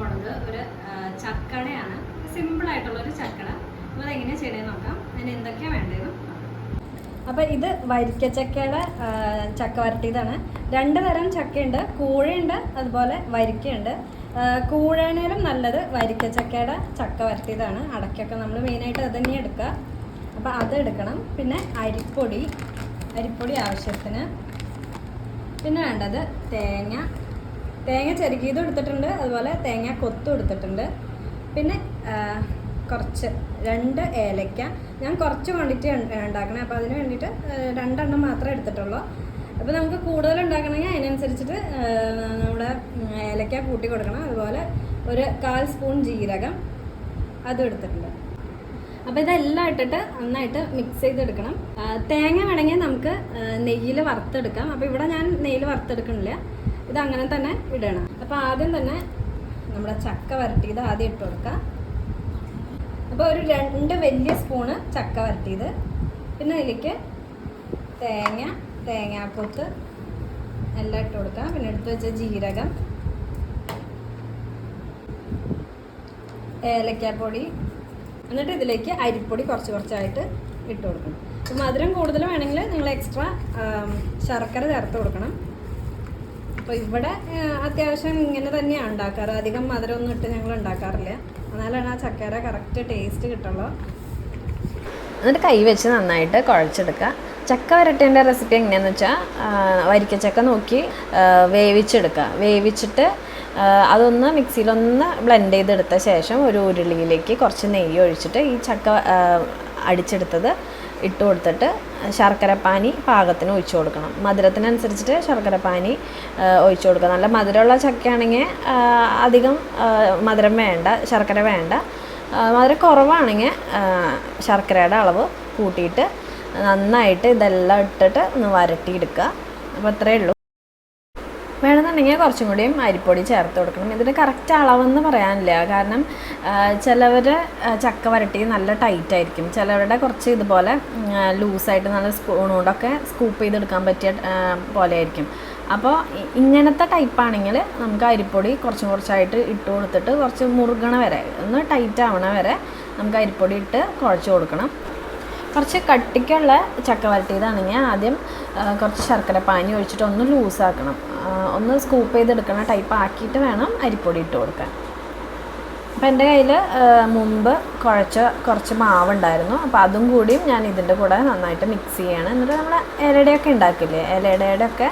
പോണത് ഒരു ചക്കടയാണ്. സിമ്പിളായിട്ടുള്ളൊരു ചക്കട. അപ്പോൾ അതെങ്ങനെയാണ് ചെയ്യണമെന്ന് നോക്കാം. അതിന് എന്തൊക്കെയാണ് വേണ്ടതെന്ന്. അപ്പോൾ ഇത് വരിക്കച്ചക്കയുടെ ചക്ക വരട്ടിയതാണ്. 2 തരം ചക്കയുണ്ട്, കൂഴയുണ്ട്, അതുപോലെ വരിക്കയുണ്ട്. കൂഴേനേലും നല്ലത് വരിക്കച്ചക്കയുടെ ചക്ക വരട്ടിയതാണ്. അടയ്ക്കൊക്കെ നമ്മൾ മെയിനായിട്ട് അത് തന്നെ എടുക്കുക. അപ്പോൾ അത് എടുക്കണം. പിന്നെ അരിപ്പൊടി ആവശ്യത്തിന്. പിന്നെ വേണ്ടത് തേങ്ങ ചെറുകിയതും എടുത്തിട്ടുണ്ട്, അതുപോലെ തേങ്ങ കൊത്തും എടുത്തിട്ടുണ്ട്. പിന്നെ കുറച്ച് 2 ഏലക്ക. ഞാൻ കുറച്ച് ക്വാണ്ടിറ്റി ഉണ്ടാക്കണേ, അപ്പോൾ അതിന് വേണ്ടിയിട്ട് 2 എണ്ണം മാത്രമേ എടുത്തിട്ടുള്ളൂ. അപ്പോൾ നമുക്ക് കൂടുതൽ ഉണ്ടാക്കണമെങ്കിൽ അതിനനുസരിച്ചിട്ട് നമ്മുടെ ഏലക്ക കൂട്ടി കൊടുക്കണം. അതുപോലെ ഒരു 1/4 സ്പൂൺ ജീരകം അതും എടുത്തിട്ടുണ്ട്. അപ്പോൾ ഇതെല്ലാം ഇട്ടിട്ട് നന്നായിട്ട് മിക്സ് ചെയ്തെടുക്കണം. തേങ്ങ വേണമെങ്കിൽ നമുക്ക് നെയ്യിൽ വറുത്തെടുക്കാം. അപ്പോൾ ഇവിടെ ഞാൻ നെയ്യിൽ വറുത്തെടുക്കണില്ല, ഇതങ്ങനെ തന്നെ ഇടണം. അപ്പോൾ ആദ്യം തന്നെ നമ്മുടെ ചക്ക വരട്ടിയത് ആദ്യം ഇട്ട് കൊടുക്കുക. അപ്പോൾ ഒരു 2 വലിയ സ്പൂണ് ചക്ക വരട്ടിയത്. പിന്നെ അതിലേക്ക് തേങ്ങാക്കൊത്ത് എല്ലാം ഇട്ട് കൊടുക്കുക. പിന്നെ എടുത്ത് വെച്ച ജീരകം, ഏലക്കാപ്പൊടി, എന്നിട്ട് ഇതിലേക്ക് അരിപ്പൊടി കുറച്ചായിട്ട് ഇട്ട് കൊടുക്കണം. അപ്പോൾ മധുരം കൂടുതൽ വേണമെങ്കിൽ നിങ്ങൾ എക്സ്ട്രാ ശർക്കര ചേർത്ത് കൊടുക്കണം. അപ്പോൾ ഇവിടെ അത്യാവശ്യം ഇങ്ങനെ തന്നെയാണ് ഉണ്ടാക്കാറ്. അധികം മധുരമൊന്നും ഇട്ട് ഞങ്ങൾ ഉണ്ടാക്കാറില്ല. എന്നാലാണ് ആ ചക്കയുടെ കറക്റ്റ് ടേസ്റ്റ് കിട്ടുള്ളൂ. എന്നിട്ട് കൈ വെച്ച് നന്നായിട്ട് കുഴച്ചെടുക്കുക. ചക്ക വരട്ടേൻ്റെ റെസിപ്പി എങ്ങനെയാണെന്ന് വെച്ചാൽ വരിക്കച്ചക്ക നോക്കി വേവിച്ചെടുക്കുക. വേവിച്ചിട്ട് അതൊന്ന് മിക്സിയിലൊന്ന് ബ്ലെൻഡ് ചെയ്തെടുത്ത ശേഷം ഒരു ഉരുളിയിലേക്ക് കുറച്ച് നെയ്യ് ഒഴിച്ചിട്ട് ഈ ചക്ക അടിച്ചെടുത്തത് ഇട്ട് കൊടുത്തിട്ട് ശർക്കരപ്പാനി പാകത്തിന് ഒഴിച്ചു കൊടുക്കണം. മധുരത്തിനനുസരിച്ചിട്ട് ശർക്കരപ്പാനി ഒഴിച്ചു കൊടുക്കുക. നല്ല മധുരമുള്ള ചക്കയാണെങ്കിൽ അധികം മധുരം വേണ്ട, ശർക്കര വേണ്ട. മധുരം കുറവാണെങ്കിൽ ശർക്കരയുടെ അളവ് കൂട്ടിയിട്ട് നന്നായിട്ട് ഇതെല്ലാം ഇട്ടിട്ട് ഒന്ന് വരട്ടിയെടുക്കുക. അപ്പോൾ അത്രയേ ഉള്ളൂ. വേണമെന്നുണ്ടെങ്കിൽ കുറച്ചും കൂടിയും അരിപ്പൊടി ചേർത്ത് കൊടുക്കണം. ഇതിന് കറക്റ്റ് അളവെന്ന് പറയാനില്ല. കാരണം ചിലവർ ചക്ക വരട്ടി നല്ല ടൈറ്റായിരിക്കും, ചിലവരുടെ കുറച്ച് ഇതുപോലെ ലൂസായിട്ട് നല്ല സ്പൂൺ കൊണ്ടൊക്കെ സ്കൂപ്പ് ചെയ്തെടുക്കാൻ പറ്റിയ പോലെ ആയിരിക്കും. അപ്പോൾ ഇങ്ങനത്തെ ടൈപ്പാണെങ്കിൽ നമുക്ക് അരിപ്പൊടി കുറച്ചായിട്ട് ഇട്ട് കൊടുത്തിട്ട് കുറച്ച് മുറുകണ വരെ, ഒന്ന് ടൈറ്റ് ആവണ വരെ നമുക്ക് അരിപ്പൊടി ഇട്ട് കുഴച്ച് കൊടുക്കണം. കുറച്ച് കട്ടിക്കുള്ള ചക്ക വരട്ടിയതാണെങ്കിൽ ആദ്യം കുറച്ച് ശർക്കര പാനി ഒഴിച്ചിട്ട് ഒന്ന് ലൂസാക്കണം, ഒന്ന് സ്കൂപ്പ് ചെയ്തെടുക്കണ ടൈപ്പ് ആക്കിയിട്ട് വേണം അരിപ്പൊടി ഇട്ട് കൊടുക്കാൻ. അപ്പോൾ എൻ്റെ കയ്യിൽ മുമ്പ് കുറച്ച് മാവുണ്ടായിരുന്നു. അപ്പോൾ അതും കൂടിയും ഞാൻ ഇതിൻ്റെ കൂടെ നന്നായിട്ട് മിക്സ് ചെയ്യണം. എന്നിട്ട് നമ്മൾ ഇലയുടെയൊക്കെ ഉണ്ടാക്കില്ലേ, ഇലയുടെയൊക്കെ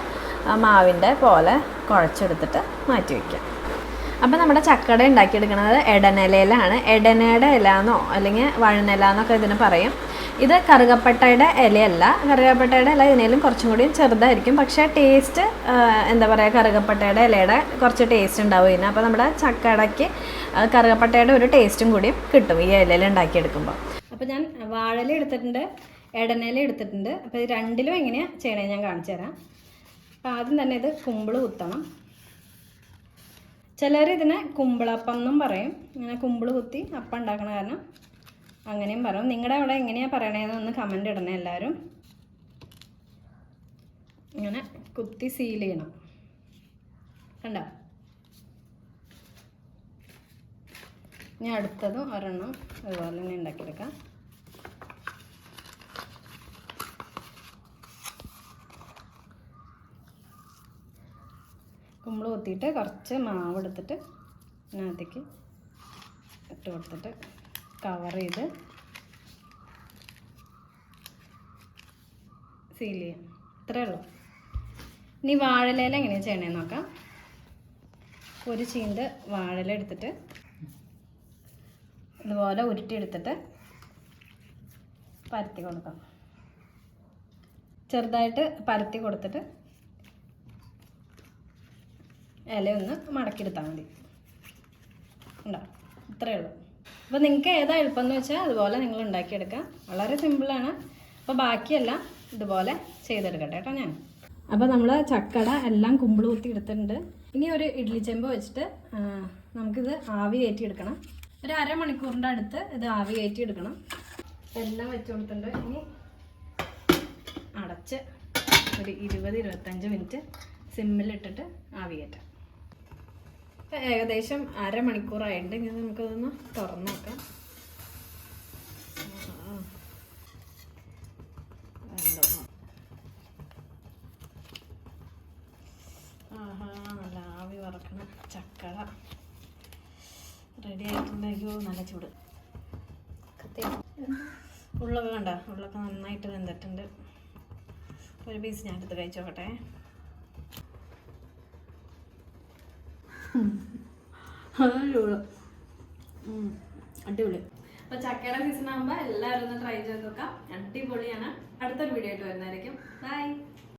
മാവിൻ്റെ പോലെ കുഴച്ചെടുത്തിട്ട് മാറ്റി വയ്ക്കാം. അപ്പോൾ നമ്മുടെ ചക്കട ഉണ്ടാക്കിയെടുക്കുന്നത് എടനിലയിലാണ്. എടനയുടെ ഇല എന്നോ അല്ലെങ്കിൽ വഴുനില എന്നൊക്കെ ഇതിന് പറയും. ഇത് കറുകപ്പട്ടയുടെ ഇലയല്ല. കറുകപ്പട്ടയുടെ ഇല ഇതിനേലും കുറച്ചും കൂടി ചെറുതായിരിക്കും, പക്ഷേ ടേസ്റ്റ് എന്താ പറയുക, കറുകപ്പട്ടയുടെ ഇലയുടെ കുറച്ച് ടേസ്റ്റ് ഉണ്ടാവും ഇതിന്. അപ്പോൾ നമ്മുടെ ചക്കടയ്ക്ക് കറുകപ്പട്ടയുടെ ഒരു ടേസ്റ്റും കൂടി കിട്ടും ഈ ഇലയിൽ ഉണ്ടാക്കിയെടുക്കുമ്പോൾ. അപ്പോൾ ഞാൻ വാഴയില എടുത്തിട്ടുണ്ട്, എടനില എടുത്തിട്ടുണ്ട്. അപ്പോൾ ഇത് രണ്ടിലും എങ്ങനെയാണ് ചെയ്യണേ ഞാൻ കാണിച്ചു തരാം. അപ്പോൾ ആദ്യം തന്നെ ഇത് കുമ്പിള് കുത്തണം. ചിലർ ഇതിനെ കുമ്പിളപ്പം എന്നും പറയും. ഇങ്ങനെ കുമ്പിള് കുത്തി അപ്പം ഉണ്ടാക്കണ കാരണം അങ്ങനെയും പറയും. നിങ്ങളുടെ അവിടെ എങ്ങനെയാണ് പറയണതെന്ന് ഒന്ന് കമൻ്റ് ഇടണേ എല്ലാവരും. ഇങ്ങനെ കുത്തി സീൽ ചെയ്യണം, കണ്ടോ? ഇനി അടുത്തതും ഒരെണ്ണം അതുപോലെ തന്നെ ഉണ്ടാക്കിയെടുക്കാം. കുമ്പിള് കുത്തിയിട്ട് കുറച്ച് മാവ് എടുത്തിട്ട് അതിനകത്തേക്ക് ഇട്ട് കൊടുത്തിട്ട് കവർ ചെയ്ത് സീൽ ചെയ്യാം. ഇത്രയേ ഉള്ളൂ. ഇനി വാഴയില എങ്ങനെയാണ് ചെയ്യണേന്ന് നോക്കാം. ഒരു ചീന്ത് വാഴയില എടുത്തിട്ട് ഇതുപോലെ ഉരുട്ടിയെടുത്തിട്ട് പരത്തി കൊടുക്കാം. ചെറുതായിട്ട് പരത്തി കൊടുത്തിട്ട് ഇലയൊന്ന് മടക്കിയെടുത്താൽ മതി. ഉണ്ടോ? ഇത്രയേ ഉള്ളൂ. അപ്പോൾ നിങ്ങൾക്ക് ഏതാ എളുപ്പമെന്ന് വെച്ചാൽ അതുപോലെ നിങ്ങൾ ഉണ്ടാക്കിയെടുക്കാം. വളരെ സിമ്പിളാണ്. അപ്പോൾ ബാക്കിയെല്ലാം ഇതുപോലെ ചെയ്തെടുക്കട്ടെ കേട്ടോ ഞാൻ. അപ്പോൾ നമ്മൾ ചക്കട എല്ലാം കുമ്പിള് കുത്തി എടുത്തിട്ടുണ്ട്. ഇനി ഒരു ഇഡ്ഡലി ചെമ്പ് വെച്ചിട്ട് നമുക്കിത് ആവി കയറ്റിയെടുക്കണം. ഒരു അരമണിക്കൂറിൻ്റെ അടുത്ത് ഇത് ആവി കയറ്റിയെടുക്കണം. എല്ലാം വെച്ച് കൊടുത്തിട്ടുണ്ട്. ഇനി അടച്ച് ഒരു 20-25 മിനിറ്റ് സിമ്മിലിട്ടിട്ട് ആവി കയറ്റാം. ഇപ്പം ഏകദേശം അരമണിക്കൂറായിട്ടുണ്ട്. ഇങ്ങനെ നമുക്കതൊന്ന് തുറന്നു നോക്കാം. ആഹാ, നല്ല ആവി വറക്കണ ചക്കട റെഡി ആയിട്ടുണ്ട്. അയ്യോ നല്ല ചൂട്. ഉള്ളൊക്കെ കണ്ട, ഉള്ളൊക്കെ നന്നായിട്ട് വെന്തിട്ടുണ്ട്. ഒരു പീസ് ഞാനെടുത്ത് കഴിച്ചു നോക്കട്ടെ. അടിപൊളി. അപ്പോൾ ചക്കയുടെ സീസൺ ആകുമ്പോൾ എല്ലാവരും ഒന്ന് ട്രൈ ചെയ്ത് നോക്കാം. അടിപൊളിയാണ്. അടുത്തൊരു വീഡിയോ ആയിട്ട് വരുന്നതായിരിക്കും. ബൈ.